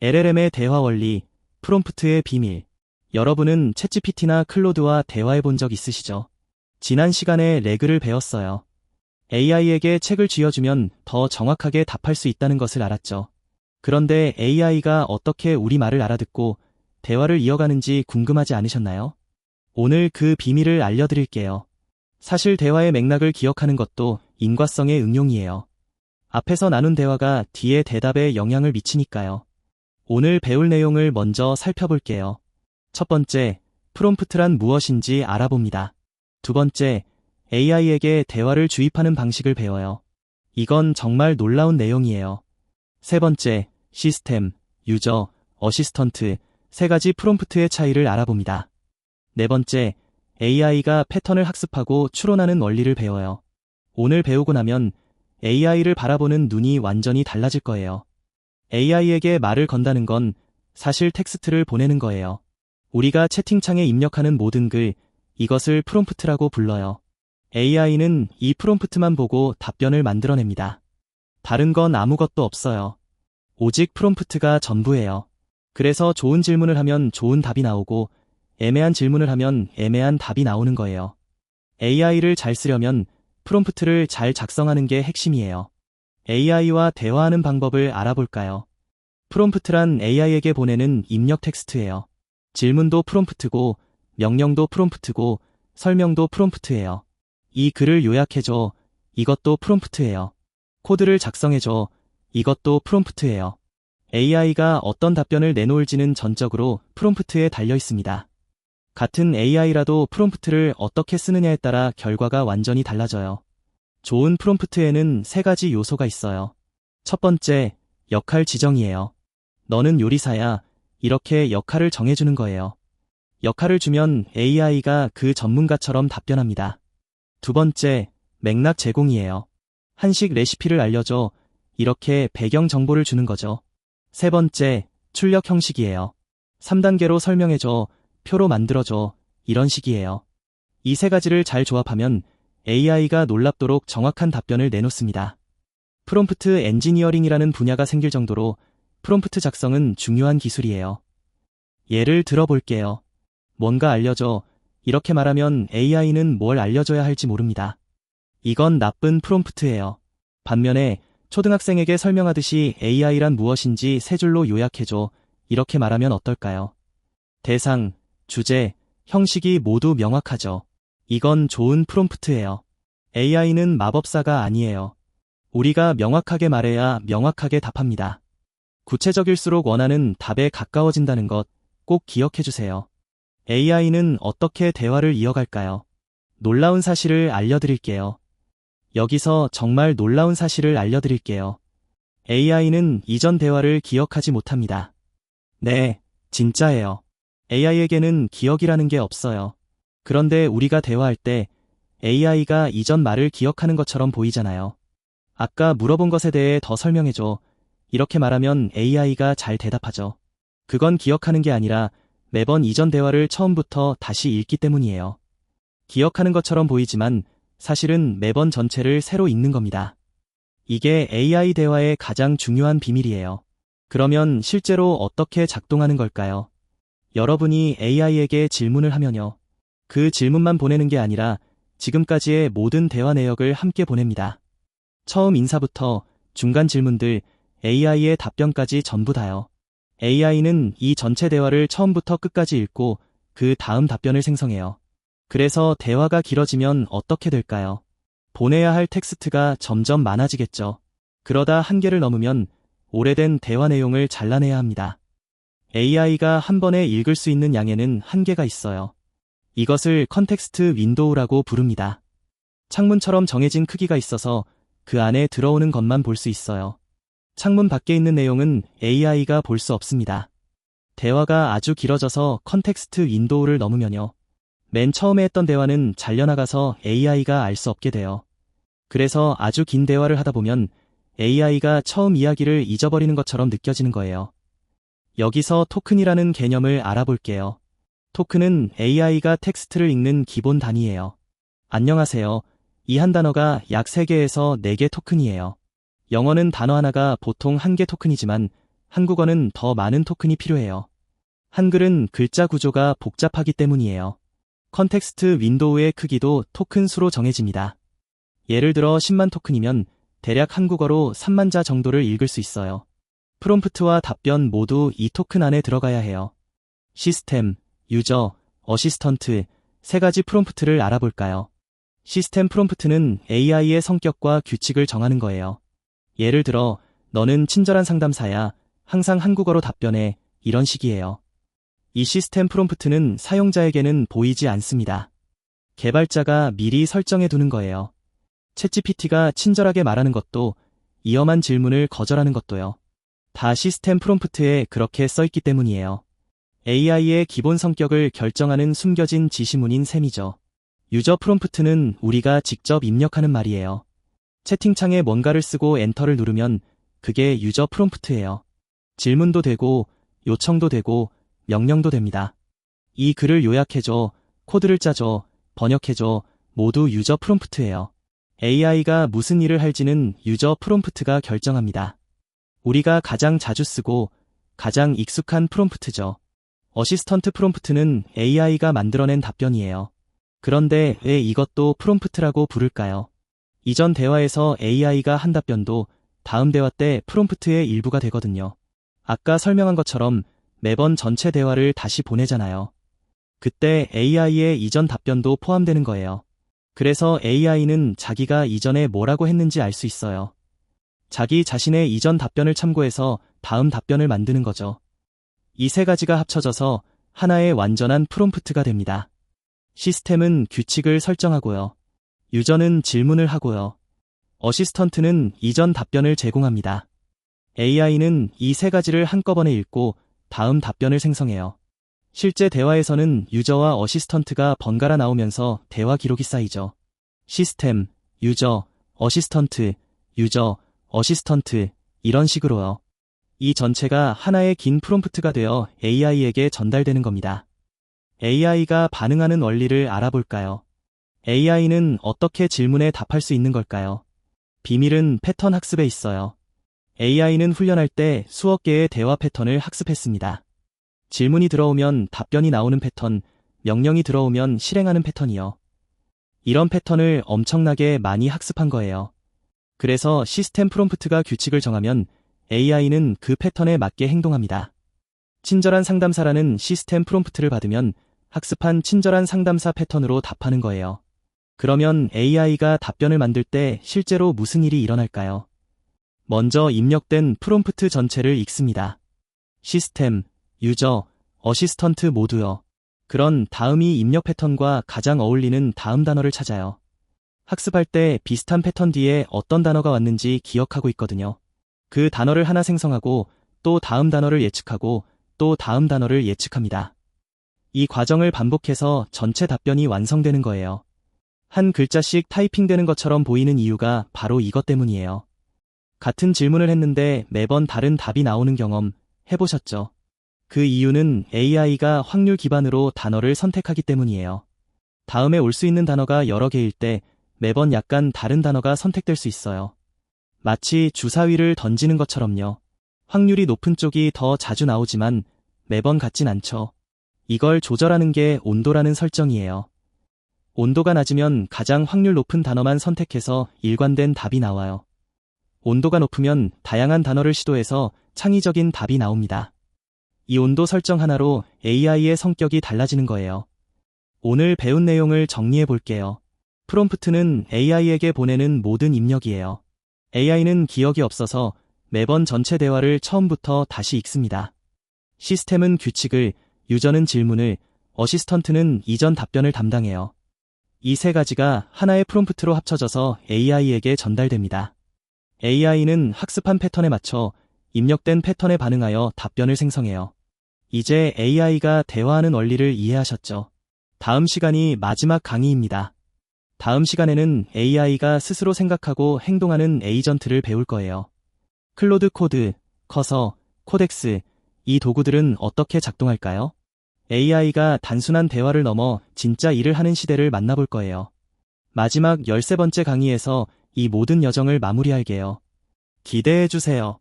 LLM의 대화 원리, 프롬프트의 비밀. 여러분은 챗GPT나 클로드와 대화해 본 적 있으시죠? 지난 시간에 레그를 배웠어요. AI에게 책을 쥐어주면 더 정확하게 답할 수 있다는 것을 알았죠. 그런데 AI가 어떻게 우리 말을 알아듣고 대화를 이어가는지 궁금하지 않으셨나요? 오늘 그 비밀을 알려드릴게요. 사실 대화의 맥락을 기억하는 것도 인과성의 응용이에요. 앞에서 나눈 대화가 뒤에 대답에 영향을 미치니까요. 오늘 배울 내용을 먼저 살펴볼게요. 첫 번째, 프롬프트란 무엇인지 알아봅니다. 두 번째, AI에게 대화를 주입하는 방식을 배워요. 이건 정말 놀라운 내용이에요. 세 번째, 시스템, 유저, 어시스턴트, 세 가지 프롬프트의 차이를 알아봅니다. 네 번째, AI가 패턴을 학습하고 추론하는 원리를 배워요. 오늘 배우고 나면 AI를 바라보는 눈이 완전히 달라질 거예요. AI에게 말을 건다는 건 사실 텍스트를 보내는 거예요. 우리가 채팅창에 입력하는 모든 글, 이것을 프롬프트라고 불러요. AI는 이 프롬프트만 보고 답변을 만들어냅니다. 다른 건 아무것도 없어요. 오직 프롬프트가 전부예요. 그래서 좋은 질문을 하면 좋은 답이 나오고 애매한 질문을 하면 애매한 답이 나오는 거예요. AI를 잘 쓰려면 프롬프트를 잘 작성하는 게 핵심이에요. AI와 대화하는 방법을 알아볼까요? 프롬프트란 AI에게 보내는 입력 텍스트예요. 질문도 프롬프트고, 명령도 프롬프트고, 설명도 프롬프트예요. 이 글을 요약해줘. 이것도 프롬프트예요. 코드를 작성해줘. 이것도 프롬프트예요. AI가 어떤 답변을 내놓을지는 전적으로 프롬프트에 달려 있습니다. 같은 AI라도 프롬프트를 어떻게 쓰느냐에 따라 결과가 완전히 달라져요. 좋은 프롬프트에는 세 가지 요소가 있어요. 첫 번째, 역할 지정이에요. 너는 요리사야. 이렇게 역할을 정해주는 거예요. 역할을 주면 AI가 그 전문가처럼 답변합니다. 두 번째, 맥락 제공이에요. 한식 레시피를 알려줘. 이렇게 배경 정보를 주는 거죠. 세 번째, 출력 형식이에요. 3단계로 설명해줘. 표로 만들어줘. 이런 식이에요. 이 세 가지를 잘 조합하면 AI가 놀랍도록 정확한 답변을 내놓습니다. 프롬프트 엔지니어링이라는 분야가 생길 정도로 프롬프트 작성은 중요한 기술이에요. 예를 들어볼게요. 뭔가 알려줘. 이렇게 말하면 AI는 뭘 알려줘야 할지 모릅니다. 이건 나쁜 프롬프트예요. 반면에 초등학생에게 설명하듯이 AI란 무엇인지 세 줄로 요약해줘. 이렇게 말하면 어떨까요? 대상, 주제, 형식이 모두 명확하죠. 이건 좋은 프롬프트예요. AI는 마법사가 아니에요. 우리가 명확하게 말해야 명확하게 답합니다. 구체적일수록 원하는 답에 가까워진다는 것 꼭 기억해주세요. AI는 어떻게 대화를 이어갈까요? 놀라운 사실을 알려드릴게요. 여기서 정말 놀라운 사실을 알려드릴게요. AI는 이전 대화를 기억하지 못합니다. 네, 진짜예요. AI에게는 기억이라는 게 없어요. 그런데 우리가 대화할 때 AI가 이전 말을 기억하는 것처럼 보이잖아요. 아까 물어본 것에 대해 더 설명해줘. 이렇게 말하면 AI가 잘 대답하죠. 그건 기억하는 게 아니라 매번 이전 대화를 처음부터 다시 읽기 때문이에요. 기억하는 것처럼 보이지만 사실은 매번 전체를 새로 읽는 겁니다. 이게 AI 대화의 가장 중요한 비밀이에요. 그러면 실제로 어떻게 작동하는 걸까요? 여러분이 AI에게 질문을 하면요. 그 질문만 보내는 게 아니라 지금까지의 모든 대화 내역을 함께 보냅니다. 처음 인사부터 중간 질문들, AI의 답변까지 전부 다요. AI는 이 전체 대화를 처음부터 끝까지 읽고 그 다음 답변을 생성해요. 그래서 대화가 길어지면 어떻게 될까요? 보내야 할 텍스트가 점점 많아지겠죠. 그러다 한계를 넘으면 오래된 대화 내용을 잘라내야 합니다. AI가 한 번에 읽을 수 있는 양에는 한계가 있어요. 이것을 컨텍스트 윈도우라고 부릅니다. 창문처럼 정해진 크기가 있어서 그 안에 들어오는 것만 볼 수 있어요. 창문 밖에 있는 내용은 AI가 볼 수 없습니다. 대화가 아주 길어져서 컨텍스트 윈도우를 넘으면요. 맨 처음에 했던 대화는 잘려나가서 AI가 알 수 없게 돼요. 그래서 아주 긴 대화를 하다 보면 AI가 처음 이야기를 잊어버리는 것처럼 느껴지는 거예요. 여기서 토큰이라는 개념을 알아볼게요. 토큰은 AI가 텍스트를 읽는 기본 단위예요. 안녕하세요. 이 한 단어가 약 3개에서 4개 토큰이에요. 영어는 단어 하나가 보통 1개 토큰이지만 한국어는 더 많은 토큰이 필요해요. 한글은 글자 구조가 복잡하기 때문이에요. 컨텍스트 윈도우의 크기도 토큰 수로 정해집니다. 예를 들어 10만 토큰이면 대략 한국어로 3만 자 정도를 읽을 수 있어요. 프롬프트와 답변 모두 이 토큰 안에 들어가야 해요. 시스템, 유저, 어시스턴트 세 가지 프롬프트를 알아볼까요? 시스템 프롬프트는 AI의 성격과 규칙을 정하는 거예요. 예를 들어 너는 친절한 상담사야. 항상 한국어로 답변해. 이런 식이에요. 이 시스템 프롬프트는 사용자에게는 보이지 않습니다. 개발자가 미리 설정해 두는 거예요. 챗GPT가 친절하게 말하는 것도 위험한 질문을 거절하는 것도요. 다 시스템 프롬프트에 그렇게 써있기 때문이에요. AI의 기본 성격을 결정하는 숨겨진 지시문인 셈이죠. 유저 프롬프트는 우리가 직접 입력하는 말이에요. 채팅창에 뭔가를 쓰고 엔터를 누르면 그게 유저 프롬프트예요. 질문도 되고 요청도 되고 명령도 됩니다. 이 글을 요약해줘, 코드를 짜줘, 번역해줘 모두 유저 프롬프트예요. AI가 무슨 일을 할지는 유저 프롬프트가 결정합니다. 우리가 가장 자주 쓰고 가장 익숙한 프롬프트죠. 어시스턴트 프롬프트는 AI가 만들어낸 답변이에요. 그런데 왜 이것도 프롬프트라고 부를까요? 이전 대화에서 AI가 한 답변도 다음 대화 때 프롬프트의 일부가 되거든요. 아까 설명한 것처럼 매번 전체 대화를 다시 보내잖아요. 그때 AI의 이전 답변도 포함되는 거예요. 그래서 AI는 자기가 이전에 뭐라고 했는지 알 수 있어요. 자기 자신의 이전 답변을 참고해서 다음 답변을 만드는 거죠. 이 세 가지가 합쳐져서 하나의 완전한 프롬프트가 됩니다. 시스템은 규칙을 설정하고요. 유저는 질문을 하고요. 어시스턴트는 이전 답변을 제공합니다. AI는 이 세 가지를 한꺼번에 읽고 다음 답변을 생성해요. 실제 대화에서는 유저와 어시스턴트가 번갈아 나오면서 대화 기록이 쌓이죠. 시스템, 유저, 어시스턴트, 유저, 어시스턴트 이런 식으로요. 이 전체가 하나의 긴 프롬프트가 되어 AI에게 전달되는 겁니다. AI가 반응하는 원리를 알아볼까요? AI는 어떻게 질문에 답할 수 있는 걸까요? 비밀은 패턴 학습에 있어요. AI는 훈련할 때 수억 개의 대화 패턴을 학습했습니다. 질문이 들어오면 답변이 나오는 패턴, 명령이 들어오면 실행하는 패턴이요. 이런 패턴을 엄청나게 많이 학습한 거예요. 그래서 시스템 프롬프트가 규칙을 정하면 AI는 그 패턴에 맞게 행동합니다. 친절한 상담사라는 시스템 프롬프트를 받으면 학습한 친절한 상담사 패턴으로 답하는 거예요. 그러면 AI가 답변을 만들 때 실제로 무슨 일이 일어날까요? 먼저 입력된 프롬프트 전체를 읽습니다. 시스템, 유저, 어시스턴트 모두요. 그런 다음이 입력 패턴과 가장 어울리는 다음 단어를 찾아요. 학습할 때 비슷한 패턴 뒤에 어떤 단어가 왔는지 기억하고 있거든요. 그 단어를 하나 생성하고 또 다음 단어를 예측하고 또 다음 단어를 예측합니다. 이 과정을 반복해서 전체 답변이 완성되는 거예요. 한 글자씩 타이핑되는 것처럼 보이는 이유가 바로 이것 때문이에요. 같은 질문을 했는데 매번 다른 답이 나오는 경험 해보셨죠? 그 이유는 AI가 확률 기반으로 단어를 선택하기 때문이에요. 다음에 올 수 있는 단어가 여러 개일 때 매번 약간 다른 단어가 선택될 수 있어요. 마치 주사위를 던지는 것처럼요. 확률이 높은 쪽이 더 자주 나오지만 매번 같진 않죠. 이걸 조절하는 게 온도라는 설정이에요. 온도가 낮으면 가장 확률 높은 단어만 선택해서 일관된 답이 나와요. 온도가 높으면 다양한 단어를 시도해서 창의적인 답이 나옵니다. 이 온도 설정 하나로 AI의 성격이 달라지는 거예요. 오늘 배운 내용을 정리해 볼게요. 프롬프트는 AI에게 보내는 모든 입력이에요. AI는 기억이 없어서 매번 전체 대화를 처음부터 다시 읽습니다. 시스템은 규칙을, 유저는 질문을, 어시스턴트는 이전 답변을 담당해요. 이 세 가지가 하나의 프롬프트로 합쳐져서 AI에게 전달됩니다. AI는 학습한 패턴에 맞춰 입력된 패턴에 반응하여 답변을 생성해요. 이제 AI가 대화하는 원리를 이해하셨죠? 다음 시간이 마지막 강의입니다. 다음 시간에는 AI가 스스로 생각하고 행동하는 에이전트를 배울 거예요. 클로드 코드, 커서, 코덱스, 이 도구들은 어떻게 작동할까요? AI가 단순한 대화를 넘어 진짜 일을 하는 시대를 만나볼 거예요. 마지막 13번째 강의에서 이 모든 여정을 마무리할게요. 기대해 주세요.